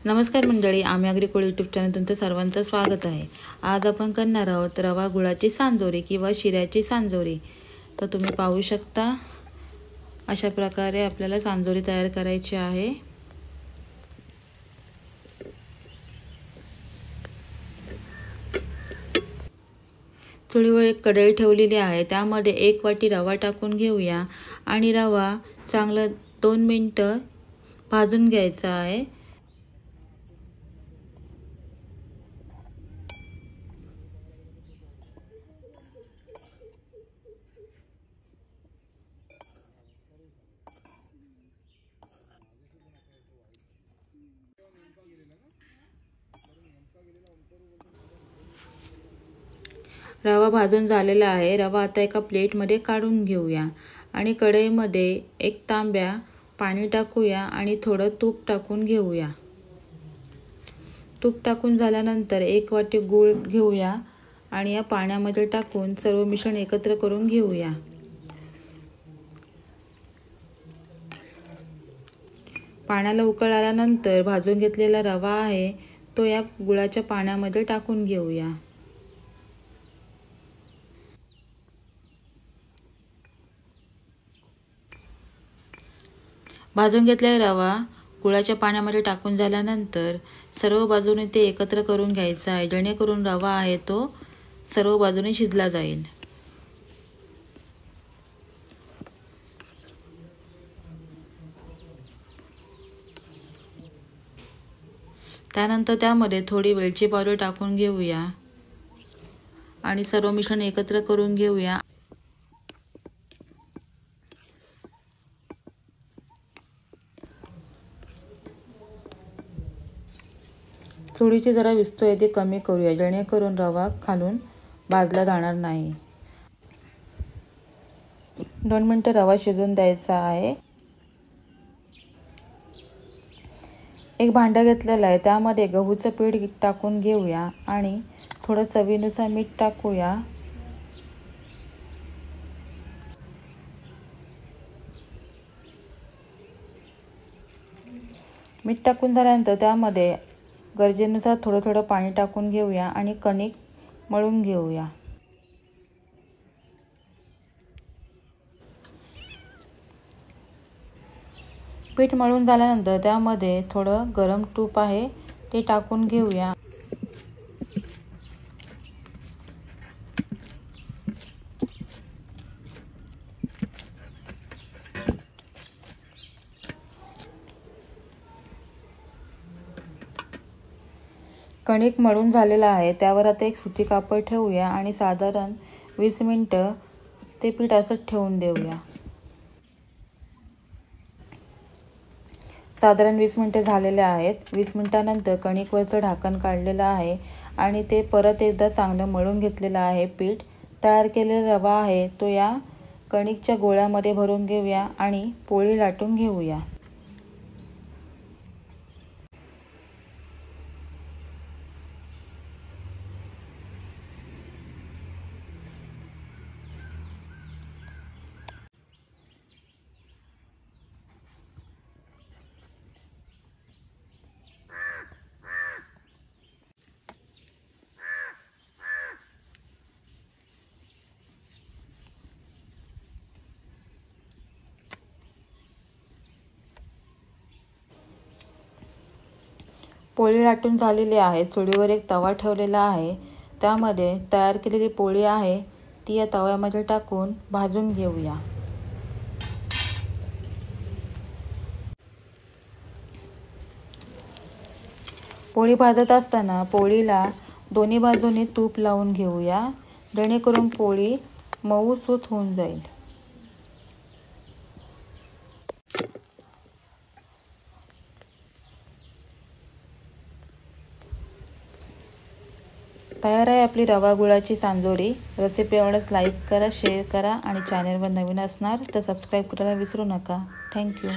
नमस्कार मंडळी, आम्ही अग्रिकोड यूट्यूब चॅनल तुमचं सर्वांचं स्वागत आहे। आज आपण करणार आहोत रवा गुळाची सांजोरी किंवा शिऱ्याची सांजोरी। तर तुम्ही पाहू शकता अशा प्रकारे आपल्याला सांजोरी तयार करायची आहे। चुलीवर एक कढई ठेवलेली आहे, त्यामध्ये 1 वाटी रवा टाकून घेऊया आणि रवा चांगला 2 मिनिटं भाजून घ्यायचा आहे। रवा भाजून झालेला आहे। रवा आता एका प्लेटमध्ये काढून घेऊया आणि कढईमध्ये 1 तांब्या पाणी टाकूया आणि थोडं तूप टाकून घेऊया। तूप टाकून झाल्यानंतर 1 वाटी गूळ घेऊया आणि या पाण्यामध्ये टाकून सर्व मिश्रण एकत्र करून घेऊया। पाण्याला उकळ आल्यानंतर भाजून घेतलेला रवा आहे तो या गुळाच्या पाण्यामध्ये टाकून घेऊया। भाजून घेतलेला रवा गुळाच्या पाण्यामध्ये टाकून झाल्यानंतर सर्व बाजूने ते एकत्र करून घ्यायचा आहे, जेणेकरून रवा आहे तो सर्व बाजूने शिजला जाईल। त्यानंतर त्यामध्ये थोडी वेलची पावडर टाकून घेऊया आणि सर्व मिश्रण एकत्र करून घेऊया। चुलीची जरा विस्तव ते कमी करूया, जेणेकरून रवा खालून भाजला जाणार नाही। 2 मिनिटं रवा शिजून द्यायचा आहे। एक भांडं घेतलेलं आहे, त्यामध्ये गहूचं पीठ टाकून घेऊया आणि थोडं चवीनुसार मीठ टाकूया। मीठ टाकून झाल्यानंतर त्यामध्ये गरजेनुसार थोडं थोडं पाणी टाकून घेऊया आणि कणिक मळून घेऊया। पीठ मळून झाल्यानंतर त्यामध्ये थोडं गरम तूप आहे ते टाकून घेऊया। कणिक मळून झालेला आहे, त्यावर आता एक सुती कापड ठेवूया आणि साधारण 20 मिनिटं ते पीठ असं ठेवून देऊया। साधारण 20 मिनिटं झालेले आहेत। 20 मिनिटांनंतर कणिकवरचं ढाकण काढलेलं आहे आणि ते परत एकदा चांगलं मळून घेतलेलं आहे। पीठ तयार केलेला रवा आहे तो या कणिकच्या गोळ्यामध्ये भरून घेऊया आणि पोळी लाटून घेऊया। पोळी लाटून झालेली आहे। चुलीवर एक तवा ठेवलेला आहे, त्यामध्ये तयार केलेली पोळी आहे ती या तव्यामध्ये टाकून भाजून घेऊया। पोळी भाजत असताना पोळीला दोन्ही बाजूने तूप लावून घेऊया, जेणेकरून पोळी मऊसूत होऊन जाईल। तयार आहे आपली रवा गुळाची सांजोरी। रेसिपी आवडल्यास लाईक करा, शेअर करा आणि चॅनलवर नवीन असणार तर सबस्क्राईब करायला विसरू नका। थँक्यू।